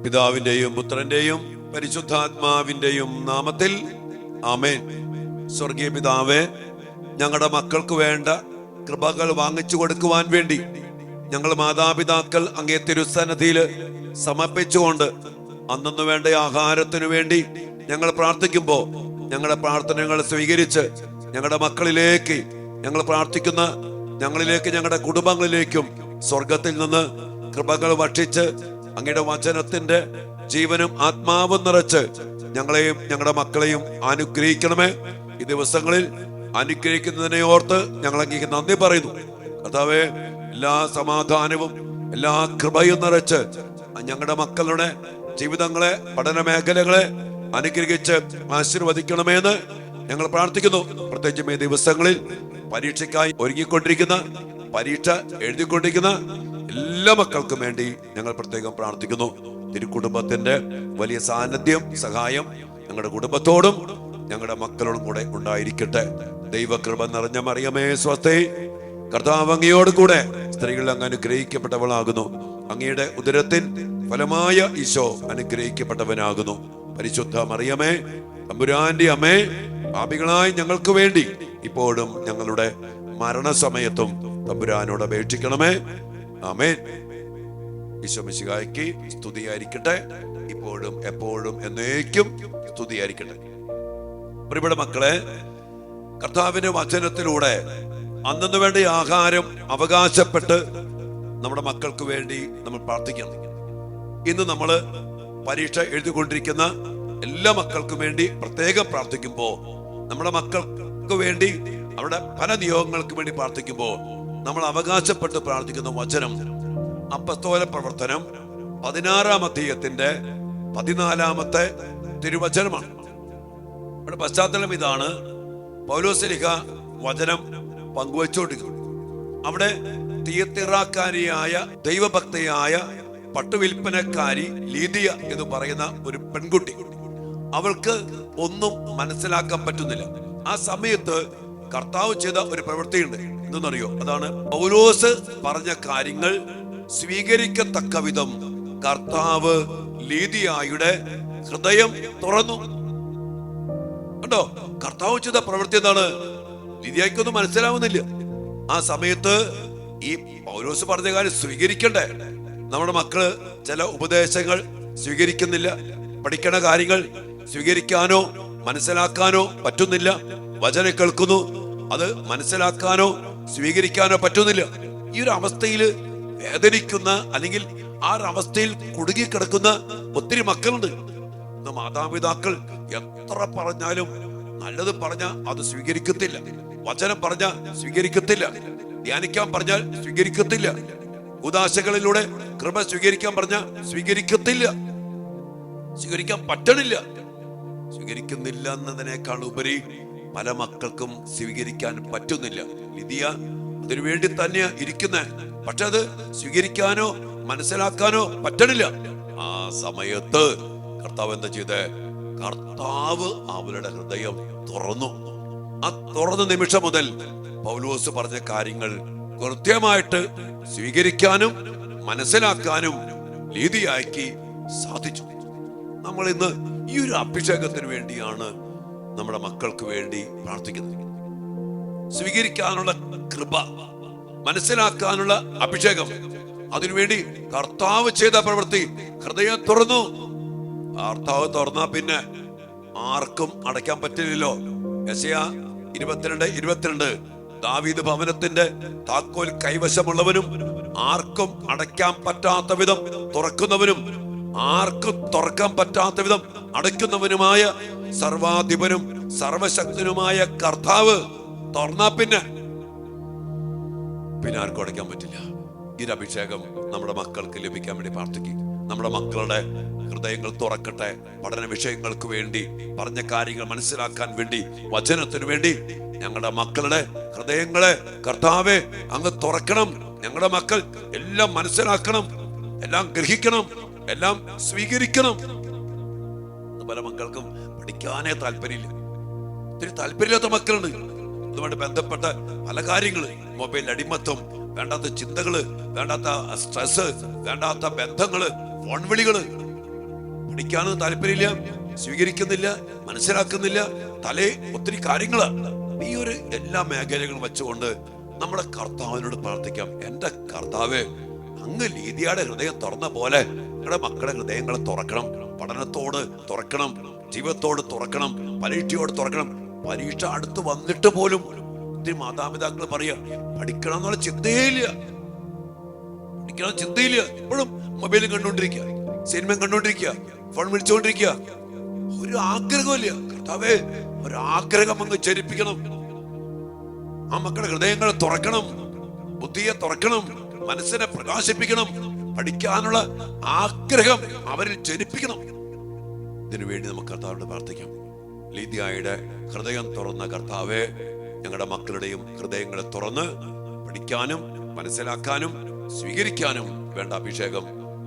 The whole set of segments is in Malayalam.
പിതാവിന്റെയും പുത്രന്റെയും പരിശുദ്ധാത്മാവിന്റെയും നാമത്തിൽ ആമേൻ. സ്വർഗീയ പിതാവേ, ഞങ്ങളുടെ മക്കൾക്ക് വേണ്ട കൃപകൾ വാങ്ങിച്ചു കൊടുക്കുവാൻ വേണ്ടി ഞങ്ങൾ മാതാപിതാക്കൾ അങ്ങേ തിരുസന്നിധിയിൽ സമർപ്പിച്ചുകൊണ്ട് അന്നു വേണ്ട ആഹാരത്തിനു വേണ്ടി ഞങ്ങൾ പ്രാർത്ഥിക്കുമ്പോൾ ഞങ്ങളുടെ പ്രാർത്ഥനകൾ സ്വീകരിച്ച് ഞങ്ങളുടെ മക്കളിലേക്ക് ഞങ്ങൾ പ്രാർത്ഥിക്കുന്ന ഞങ്ങളിലേക്ക് ഞങ്ങളുടെ കുടുംബങ്ങളിലേക്കും സ്വർഗത്തിൽ നിന്ന് കൃപകൾ ഭക്ഷിച്ച് അങ്ങയുടെ വചനത്തിന്റെ ജീവനും ആത്മാവും നിറച്ച് ഞങ്ങളെയും ഞങ്ങളുടെ മക്കളെയും അനുഗ്രഹിക്കണമേ. ഈ ദിവസങ്ങളിൽ അനുഗ്രഹിക്കുന്നതിനെ ഓർത്ത് ഞങ്ങൾ അങ്ങേക്ക് നന്ദി പറയുന്നു. കർത്താവേ, എല്ലാ സമാധാനവും എല്ലാ കൃപയും നിറച്ച് ഞങ്ങളുടെ മക്കളുടെ ജീവിതങ്ങളെ, പഠന മേഖലകളെ അനുഗ്രഹിച്ച് ആശീർവദിക്കണമെന്ന് ഞങ്ങൾ പ്രാർത്ഥിക്കുന്നു. പ്രത്യേകിച്ചും ഈ ദിവസങ്ങളിൽ പരീക്ഷയ്ക്കായി ഒരുങ്ങിക്കൊണ്ടിരിക്കുന്ന, പരീക്ഷ എഴുതിക്കൊണ്ടിരിക്കുന്ന എല്ലാ മക്കൾക്കും വേണ്ടി ഞങ്ങൾ പ്രത്യേകം പ്രാർത്ഥിക്കുന്നു. തിരുക്കുടുംബത്തിന്റെ വലിയ സാന്നിധ്യം, സഹായം ഞങ്ങളുടെ കുടുംബത്തോടും ഞങ്ങളുടെ മക്കളോടും കൂടെ ഉണ്ടായിരിക്കട്ടെ. ദൈവകൃപ നിറഞ്ഞ മറിയമേ സ്വസ്തി. കർത്താവ് അങ്ങയോട് കൂടെ സ്ത്രീകൾ അങ്ങ് അനുഗ്രഹിക്കപ്പെട്ടവളാകുന്നു. അങ്ങയുടെ ഉദരത്തിൻ ഫലമായ ഈശോ അനുഗ്രഹിക്കപ്പെട്ടവനാകുന്നു. പരിശുദ്ധ മറിയമേ, തമ്പുരാന്റെ അമ്മേ, പാപികളായി ഞങ്ങൾക്ക് വേണ്ടി ഇപ്പോഴും ഞങ്ങളുടെ മരണസമയത്തും തമ്പുരാനോട് അപേക്ഷിക്കണമേ. ആമേൻ. ഈശോ മിശിഹായ്ക്ക് സ്തുതിയായിരിക്കട്ടെ, ഇപ്പോഴും എപ്പോഴും എന്നേക്കും സ്തുതിയായിരിക്കട്ടെ. പ്രിയപ്പെട്ട മക്കളെ, കർത്താവിന്റെ വചനത്തിലൂടെ അന്നു വേണ്ട ആഹാരം അവകാശപ്പെട്ട് നമ്മുടെ മക്കൾക്ക് വേണ്ടി നമ്മൾ പ്രാർത്ഥിക്കണം. ഇന്ന് നമ്മൾ പരീക്ഷ എഴുതിക്കൊണ്ടിരിക്കുന്ന എല്ലാ മക്കൾക്കും വേണ്ടി പ്രത്യേകം പ്രാർത്ഥിക്കുമ്പോൾ, നമ്മുടെ മക്കൾക്ക് വേണ്ടി അവരുടെ പല നിയോഗങ്ങൾക്ക് വേണ്ടി പ്രാർത്ഥിക്കുമ്പോൾ നമ്മൾ അവകാശപ്പെട്ട് പ്രാർത്ഥിക്കുന്ന വചനം അപ്പസ്തോല പ്രവർത്തനം 16-ാം അധ്യായത്തിന്റെ 14-ാമത്തെ തിരുവചനമാണ്. അവിടെ പശ്ചാത്തലം ഇതാണ്. പൗലോസ്ലീഹ വചനം പങ്കുവച്ചുകൊണ്ടിരിക്കുന്നു. അവിടെ തിയത്തിറാക്കാരിയായ ദൈവഭക്തയായ പട്ടുവിൽപ്പനക്കാരി ലീദിയ എന്ന് പറയുന്ന ഒരു പെൺകുട്ടി, അവൾക്ക് ഒന്നും മനസ്സിലാക്കാൻ പറ്റുന്നില്ല. ആ സമയത്ത് കർത്താവ് ചെയ്ത ഒരു പ്രവൃത്തിയുണ്ട്. എന്തെന്നറിയോ? അതാണ് പൗലോസ് പറഞ്ഞ കാര്യങ്ങൾ സ്വീകരിക്കത്തക്ക വിധം കർത്താവ് ലീദിയായുടെ ഹൃദയം തുറന്നു. കണ്ടോ? കർത്താവ് ചെയ്ത പ്രവൃത്തി എന്താണ്? ലീദിയായ്ക്കൊന്നും മനസ്സിലാവുന്നില്ല. ആ സമയത്ത് ഈ പൗലോസ് പറഞ്ഞ കാര്യം സ്വീകരിക്കണ്ടേ? നമ്മുടെ മക്കള് ചില ഉപദേശങ്ങൾ സ്വീകരിക്കുന്നില്ല. പഠിക്കണ കാര്യങ്ങൾ സ്വീകരിക്കാനോ മനസ്സിലാക്കാനോ പറ്റുന്നില്ല. വചനം കേൾക്കുന്നു, അത് മനസ്സിലാക്കാനോ സ്വീകരിക്കാനോ പറ്റുന്നില്ല. ഈ ഒരു അവസ്ഥയിൽ വേദനിക്കുന്ന, അല്ലെങ്കിൽ ആ ഒരു അവസ്ഥയിൽ കുടുങ്ങിക്കിടക്കുന്ന ഒത്തിരി മക്കളുണ്ട്. ഇന്ന് മാതാപിതാക്കൾ എത്ര പറഞ്ഞാലും, നല്ലത് പറഞ്ഞാൽ അത് സ്വീകരിക്കത്തില്ല, വചനം പറഞ്ഞാൽ സ്വീകരിക്കത്തില്ല, ധ്യാനിക്കാൻ പറഞ്ഞാൽ സ്വീകരിക്കത്തില്ല, ഉദാശകളിലൂടെ കൃപ സ്വീകരിക്കാൻ പറഞ്ഞാൽ സ്വീകരിക്കത്തില്ല, സ്വീകരിക്കാൻ പറ്റണില്ല. സ്വീകരിക്കുന്നില്ല എന്നതിനേക്കാൾ ഉപരി പല മക്കൾക്കും സ്വീകരിക്കാൻ പറ്റുന്നില്ല. ലിദിയ അതിനുവേണ്ടി തന്നെയാ ഇരിക്കുന്നത്, പക്ഷെ അത് സ്വീകരിക്കാനോ മനസ്സിലാക്കാനോ പറ്റണില്ല. ആ സമയത്ത് കർത്താവ് എന്താ ചെയ്തേ? കർത്താവ് അവളുടെ ഹൃദയം തുറന്നു. ആ തുറന്ന നിമിഷം മുതൽ പൗലോസ് പറഞ്ഞ കാര്യങ്ങൾ കൃത്യമായിട്ട് സ്വീകരിക്കാനും മനസ്സിലാക്കാനും ലീദിയായ്ക്ക് സാധിച്ചു. നമ്മൾ ഇന്ന് ഈ ഒരു അഭിഷേകത്തിന് വേണ്ടിയാണ് നമ്മുടെ മക്കൾക്ക് വേണ്ടി പ്രാർത്ഥിക്കുന്നത്. സ്വീകരിക്കാനുള്ള കൃപ, മനസ്സിലാക്കാനുള്ള അഭിഷേകം, അതിനുവേണ്ടി കർത്താവ് ചെയ്ത പ്രവൃത്തി ഹൃദയം തുറന്നു. കർത്താവ് തുറന്നാ പിന്നെ ആർക്കും അടയ്ക്കാൻ പറ്റില്ലല്ലോ. യെശയ്യാ 22:22 ദാവീദ് ഭവനത്തിന്റെ താക്കോൽ കൈവശമുള്ളവനും ആർക്കും അടയ്ക്കാൻ പറ്റാത്ത വിധം തുറക്കുന്നവനും ആർക്കും തുറക്കാൻ പറ്റാത്ത വിധം അടയ്ക്കുന്നവനുമായ സർവാധിപനും സർവശക്തനുമായ കർത്താവ് തുറന്നാ പിന്നെ ആർക്കും അടയ്ക്കാൻ പറ്റില്ല. ഈ അഭിഷേകം നമ്മുടെ മക്കൾക്ക് ലഭിക്കാൻ വേണ്ടി പ്രാർത്ഥിക്കും. നമ്മുടെ മക്കളുടെ ഹൃദയങ്ങൾ തുറക്കട്ടെ. പഠന വിഷയങ്ങൾക്ക് വേണ്ടി, പറഞ്ഞ കാര്യങ്ങൾ മനസ്സിലാക്കാൻ വേണ്ടി, വചനത്തിനു വേണ്ടി ഞങ്ങളുടെ മക്കളുടെ ഹൃദയങ്ങളെ കർത്താവേ അങ്ങ് തുറക്കണം. ഞങ്ങളുടെ മക്കൾ എല്ലാം മനസ്സിലാക്കണം, എല്ലാം ഗ്രഹിക്കണം, എല്ലാം സ്വീകരിക്കണം. പല മക്കൾക്കും പഠിക്കാനേ താല്പര്യമില്ല. ഒത്തിരി താല്പര്യമില്ലാത്ത മക്കളുണ്ട്. അതുമായിട്ട് ബന്ധപ്പെട്ട പല കാര്യങ്ങള്, മൊബൈൽ അടിമത്തം, വേണ്ടാത്ത ചിന്തകള്, വേണ്ടാത്ത സ്ട്രെസ്, വേണ്ടാത്ത ബന്ധങ്ങള്, ഫോൺ വിളികള്, പഠിക്കാനൊന്നും താല്പര്യമില്ല, സ്വീകരിക്കുന്നില്ല, മനസ്സിലാക്കുന്നില്ല, ഒത്തിരി കാര്യങ്ങള്. ഈ ഒരു എല്ലാ മേഖലകളും വെച്ചുകൊണ്ട് നമ്മുടെ കർത്താവിനോട് പ്രാർത്ഥിക്കാം. എന്റെ കർത്താവേ, അങ്ങ് ലീദിയയുടെ ഹൃദയം തുറന്ന പോലെ ഞങ്ങളുടെ മക്കളുടെ ഹൃദയങ്ങളെ തുറക്കണം. പഠനത്തോട് തുറക്കണം, ജീവിതത്തോട് തുറക്കണം, പരീക്ഷയോട് തുറക്കണം. പരീക്ഷ അടുത്ത് വന്നിട്ട് പോലും ഒത്തിരി മാതാപിതാക്കൾ പറയാ പഠിക്കണം എന്നുള്ള ചിന്തയില്ല, പഠിക്കണം ചിന്തയില്ല. ഇപ്പോഴും മൊബൈലും കണ്ടുകൊണ്ടിരിക്കുക, സിനിമയും കണ്ടുകൊണ്ടിരിക്കുക, ഫോൺ വിളിച്ചുകൊണ്ടിരിക്കുക. ഒരു ആഗ്രഹമില്ല. കർത്താവേ, ഒരാഗ്രഹം അങ്ങ് ചരിപ്പിക്കണം. ആ മക്കളുടെ ഹൃദയങ്ങളെ തുറക്കണം, ബുദ്ധിയെ തുറക്കണം, മനസ്സിനെ പ്രകാശിപ്പിക്കണം. പഠിക്കാനുള്ള ആഗ്രഹം അവരിൽ ജനിപ്പിക്കണം. ഇതിനു വേണ്ടി നമുക്ക് കർത്താവിനോട് പ്രാർത്ഥിക്കാം. ലീദിയയുടെ ഹൃദയം തുറന്ന കർത്താവേ, ഞങ്ങളുടെ മക്കളുടെയും ഹൃദയങ്ങളെ തുറന്ന് പഠിക്കാനും മനസ്സിലാക്കാനും സ്വീകരിക്കാനും വേണ്ട അഭിഷേകം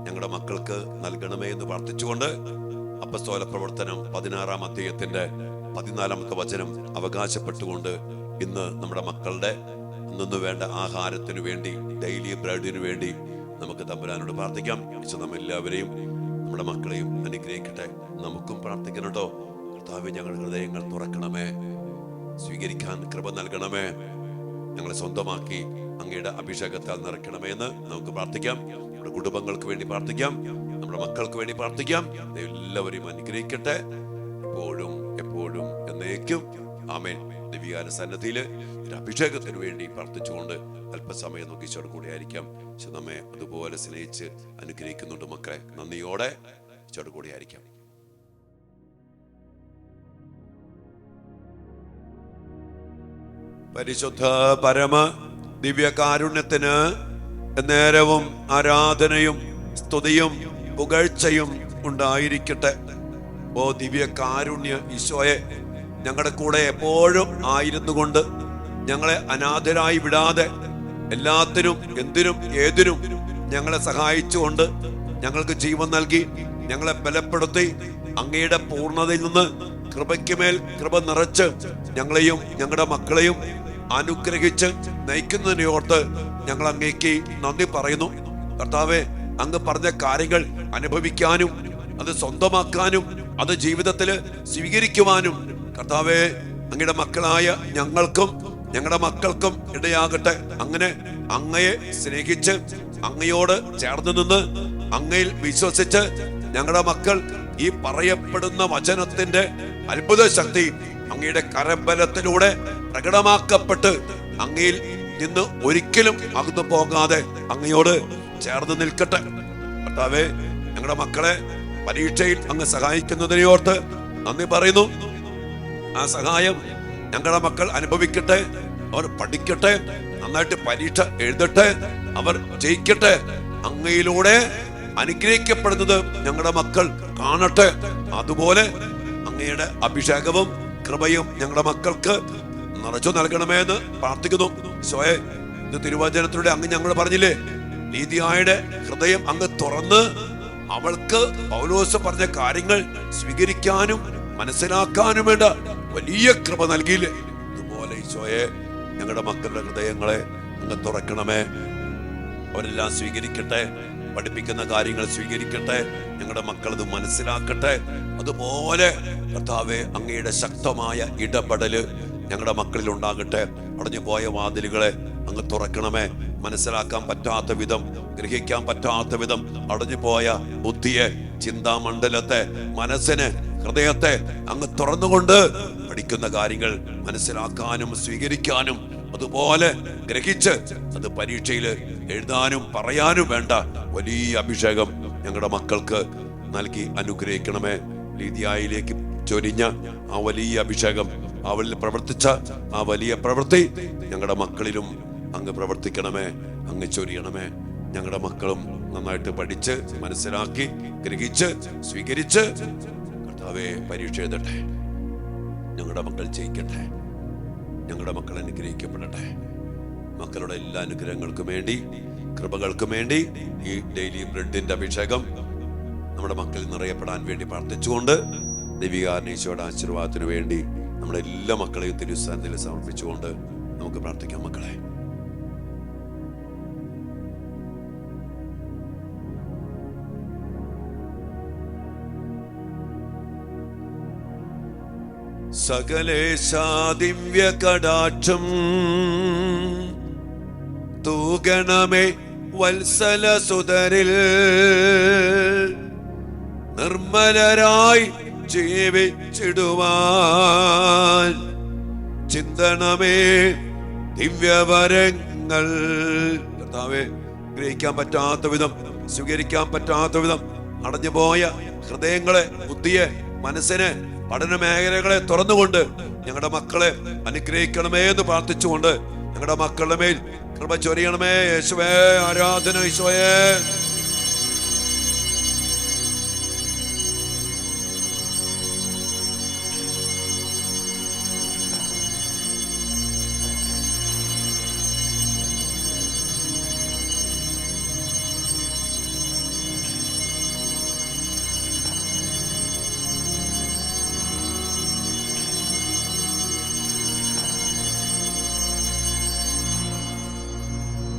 ഞങ്ങളുടെ മക്കൾക്ക് നൽകണമേ എന്ന് പ്രാർത്ഥിച്ചുകൊണ്ട് അപ്പസ്തോല പ്രവർത്തനം 16-ാം അധ്യായത്തിന്റെ 14-ാമത്തെ വചനം അവകാശപ്പെട്ടുകൊണ്ട് ഇന്ന് നമ്മുടെ മക്കളുടെ അന്നു വേണ്ട ആഹാരത്തിനു വേണ്ടി, ഡെയിലി ബ്രെഡിനു വേണ്ടി നമുക്ക് തമ്പുരാനോട് പ്രാർത്ഥിക്കാം. നമ്മെല്ലാവരെയും നമ്മുടെ മക്കളെയും അനുഗ്രഹിക്കട്ടെ. നമുക്കും പ്രാർത്ഥിക്കണം കേട്ടോ. കർത്താവേ, ഞങ്ങളുടെ ഹൃദയങ്ങൾ തുറക്കണമേ, സ്വീകരിക്കാൻ കൃപ നൽകണമേ, ഞങ്ങളെ സ്വന്തമാക്കി അങ്ങയുടെ അഭിഷേകത്താൽ നിറയ്ക്കണമേ എന്ന് നമുക്ക് പ്രാർത്ഥിക്കാം. നമ്മുടെ കുടുംബങ്ങൾക്ക് വേണ്ടി പ്രാർത്ഥിക്കാം, നമ്മുടെ മക്കൾക്ക് വേണ്ടി പ്രാർത്ഥിക്കാം. എല്ലാവരെയും അനുഗ്രഹിക്കട്ടെ, എപ്പോഴും എപ്പോഴും എന്നേക്കും. ആമേൻ. ദിവ്യാന സന്നദ്ധിയില് അഭിഷേകത്തിന് വേണ്ടി പ്രാർത്ഥിച്ചുകൊണ്ട് അല്പസമയം നമുക്ക് ഈശോയുടെ കൂടെ ആയിരിക്കാം. പക്ഷെ നമ്മെ അതുപോലെ സ്നേഹിച്ച് അനുഗ്രഹിക്കുന്നുണ്ട് മക്കളെ. നന്ദിയോടെ ഈശോയുടെ കൂടെ ആയിരിക്കാം. പരിശുദ്ധ പരമ ദിവ്യകാരുണ്യത്തിന് നേരവും ആരാധനയും സ്തുതിയും പുകഴ്ചയും ഉണ്ടായിരിക്കട്ടെ. ഓ ദിവ്യകാരുണ്യ ഈശോയെ, ഞങ്ങളുടെ കൂടെ എപ്പോഴും ആയിരുന്നു കൊണ്ട് ഞങ്ങളെ അനാഥരായി വിടാതെ എല്ലാത്തിനും എന്തിനും ഏതിനും ഞങ്ങളെ സഹായിച്ചുകൊണ്ട് ഞങ്ങൾക്ക് ജീവൻ നൽകി ഞങ്ങളെ ബലപ്പെടുത്തി അങ്ങയുടെ പൂർണ്ണതയിൽ നിന്ന് കൃപയ്ക്ക് മേൽ കൃപ നിറച്ച് ഞങ്ങളെയും ഞങ്ങളുടെ മക്കളെയും അനുഗ്രഹിച്ച് നയിക്കുന്നതിനെ ഓർത്ത് ഞങ്ങൾ അങ്ങേക്ക് നന്ദി പറയുന്നു. കർത്താവേ, അങ്ങ് പറഞ്ഞ കാര്യങ്ങൾ അനുഭവിക്കാനും അത് സ്വന്തമാക്കാനും അത് ജീവിതത്തിൽ സ്വീകരിക്കുവാനും കർത്താവേ, അങ്ങയുടെ മക്കളായ ഞങ്ങൾക്കും ഞങ്ങളുടെ മക്കൾക്കും ഇടയാകട്ടെ. അങ്ങനെ അങ്ങയെ സ്നേഹിച്ച് അങ്ങയോട് ചേർന്ന് നിന്ന് അങ്ങയിൽ വിശ്വസിച്ച് ഞങ്ങളുടെ മക്കൾ ഈ പറയപ്പെടുന്ന വചനത്തിന്റെ അത്ഭുത ശക്തി അങ്ങയുടെ കരബലത്തിലൂടെ പ്രകടമാക്കപ്പെട്ട് അങ്ങയിൽ നിന്ന് ഒരിക്കലും അകന്നു പോകാതെ അങ്ങയോട് ചേർന്ന് നിൽക്കട്ടെ. കർത്താവേ, ഞങ്ങളുടെ മക്കളെ പരീക്ഷയിൽ അങ്ങ് സഹായിക്കുന്നതിനെ ഓർത്ത് നന്ദി പറയുന്നു. ആ സഹായം ഞങ്ങളുടെ മക്കൾ അനുഭവിക്കട്ടെ, അവർ പഠിക്കട്ടെ, നന്നായിട്ട് പരീക്ഷ എഴുതട്ടെ, അവർ ജയിക്കട്ടെ. അങ്ങയിലൂടെ അനുഗ്രഹിക്കപ്പെടുന്നത് ഞങ്ങളുടെ മക്കൾ കാണട്ടെ. അതുപോലെ അങ്ങയുടെ അഭിഷേകവും കൃപയും ഞങ്ങളുടെ മക്കൾക്ക് നിറച്ചു നൽകണമേ എന്ന് പ്രാർത്ഥിക്കുന്നു. ഈശോയെ, ഇത് തിരുവചനത്തിലൂടെ അങ്ങ് ഞങ്ങൾ പറഞ്ഞില്ലേ, ലീദിയയുടെ ഹൃദയം അങ്ങ് തുറന്ന് അവൾക്ക് പൗലോസ് പറഞ്ഞ കാര്യങ്ങൾ സ്വീകരിക്കാനും മനസ്സിലാക്കാനും വേണ്ട വലിയ കൃപ നൽകിയില്ലേ. അതുപോലെ ഈശോയെ, ഞങ്ങളുടെ മക്കളുടെ ഹൃദയങ്ങളെ അങ്ങ് തുറക്കണമേ. അവരെല്ലാം സ്വീകരിക്കട്ടെ, പഠിപ്പിക്കുന്ന കാര്യങ്ങൾ സ്വീകരിക്കട്ടെ, ഞങ്ങളുടെ മക്കൾ അത് മനസ്സിലാക്കട്ടെ. അതുപോലെ കർത്താവേ, അങ്ങയുടെ ശക്തമായ ഇടപെടല് ഞങ്ങളുടെ മക്കളിൽ ഉണ്ടാകട്ടെ. അടഞ്ഞു പോയ വാതിലുകളെ അങ്ങ് തുറക്കണമേ. മനസ്സിലാക്കാൻ പറ്റാത്ത വിധം, ഗ്രഹിക്കാൻ പറ്റാത്ത വിധം അടഞ്ഞു പോയ ബുദ്ധിയെ, ചിന്താമണ്ഡലത്തെ, മനസ്സിനെ, ഹൃദയത്തെ അങ്ങ് തുറന്നുകൊണ്ട് പഠിക്കുന്ന കാര്യങ്ങൾ മനസ്സിലാക്കാനും സ്വീകരിക്കാനും അതുപോലെ ഗ്രഹിച്ച് അത് പരീക്ഷയിൽ എഴുതാനും പറയാനും വേണ്ട വലിയ അഭിഷേകം ഞങ്ങളുടെ മക്കൾക്ക് നൽകി അനുഗ്രഹിക്കണമേ. ലീദിയയിലേക്ക് ചൊരിഞ്ഞ ആ വലിയ അഭിഷേകം, അവളിൽ പ്രവർത്തിച്ച ആ വലിയ പ്രവൃത്തി ഞങ്ങളുടെ മക്കളിലും അങ്ങ് പ്രവർത്തിക്കണമേ, അങ്ങ് ചൊരിയണമേ. ഞങ്ങളുടെ മക്കളും നന്നായിട്ട് പഠിച്ച് മനസ്സിലാക്കി ഗ്രഹിച്ച് സ്വീകരിച്ച് കർത്താവേ പരീക്ഷ എഴുതട്ടെ. ഞങ്ങളുടെ മക്കൾ ജയിക്കട്ടെ, ഞങ്ങളുടെ മക്കൾ അനുഗ്രഹിക്കപ്പെടട്ടെ. മക്കളുടെ എല്ലാ അനുഗ്രഹങ്ങൾക്കും വേണ്ടി, കൃപകൾക്കും വേണ്ടി ഈ ഡെയിലി ബ്രെഡിന്റെ അഭിഷേകം നമ്മുടെ മക്കളിൽ നിറയപ്പെടാൻ വേണ്ടി പ്രാർത്ഥിച്ചുകൊണ്ട് ദൈവികാരണീശോയുടെ ആശീർവാദത്തിനു വേണ്ടി നമ്മുടെ എല്ലാ മക്കളെയും തിരുസന്നിധിയിൽ സമർപ്പിച്ചുകൊണ്ട് നമുക്ക് പ്രാർത്ഥിക്കാം. മക്കളെ, സകലേശാ ദിവ്യ കടാക്ഷം തൂഗണമേ വത്സല സുതരിൽ നിർമ്മലരായി ജീവിച്ചിടുവാൻ ചിന്തണമേ ദിവ്യവരങ്ങൾ. കർത്താവേ, ഗ്രഹിക്കാൻ പറ്റാത്ത വിധം, സ്വീകരിക്കാൻ പറ്റാത്ത വിധം അടഞ്ഞുപോയ ഹൃദയങ്ങളെ, ബുദ്ധിയെ, മനസ്സിനെ, പഠന മേഖലകളെ തുറന്നുകൊണ്ട് ഞങ്ങളുടെ മക്കളെ അനുഗ്രഹിക്കണമേ എന്ന് പ്രാർത്ഥിച്ചുകൊണ്ട് ഞങ്ങളുടെ മക്കളുടെ മേൽ കൃപ ചൊരിയണമേ യേശുവേ. ആരാധന യേശുവേ.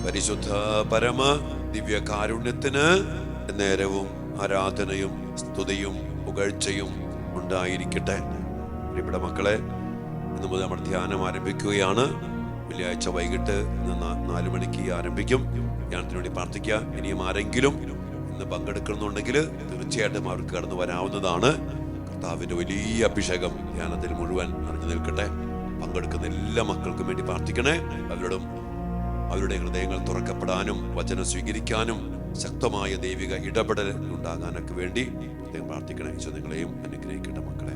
പരിശുദ്ധ പരമ ദിവ്യ കാരുണ്യത്തിന് നേരവും ആരാധനയും സ്തുതിയും പുകഴ്ചയും ഉണ്ടായിരിക്കട്ടെ. പ്രിയപ്പെട്ട മക്കളെ, ഇന്ന് മുതൽ നമ്മൾ ധ്യാനം ആരംഭിക്കുകയാണ്. വെള്ളിയാഴ്ച വൈകിട്ട് 4 മണിക്ക് ആരംഭിക്കും. ധ്യാനത്തിന് വേണ്ടി പ്രാർത്ഥിക്കുക. ഇനിയും ആരെങ്കിലും ഇന്ന് പങ്കെടുക്കണമെന്നുണ്ടെങ്കിൽ തീർച്ചയായിട്ടും അവർക്ക് കടന്നു വരാവുന്നതാണ്. കർത്താവിന്റെ വലിയ അഭിഷേകം ധ്യാനത്തിൽ മുഴുവൻ നിറഞ്ഞു നിൽക്കട്ടെ. പങ്കെടുക്കുന്ന എല്ലാ മക്കൾക്കും വേണ്ടി പ്രാർത്ഥിക്കണേ. അവരുടെ ഹൃദയങ്ങൾ തുറക്കപ്പെടാനും വചനം സ്വീകരിക്കാനും ശക്തമായ ദൈവിക ഇടപെടൽ ഉണ്ടാകാനൊക്കെ വേണ്ടി പ്രത്യേകം പ്രാർത്ഥിക്കണേ. ഈശോ നിങ്ങളെയും അനുഗ്രഹിക്കട്ടെ മക്കളെ.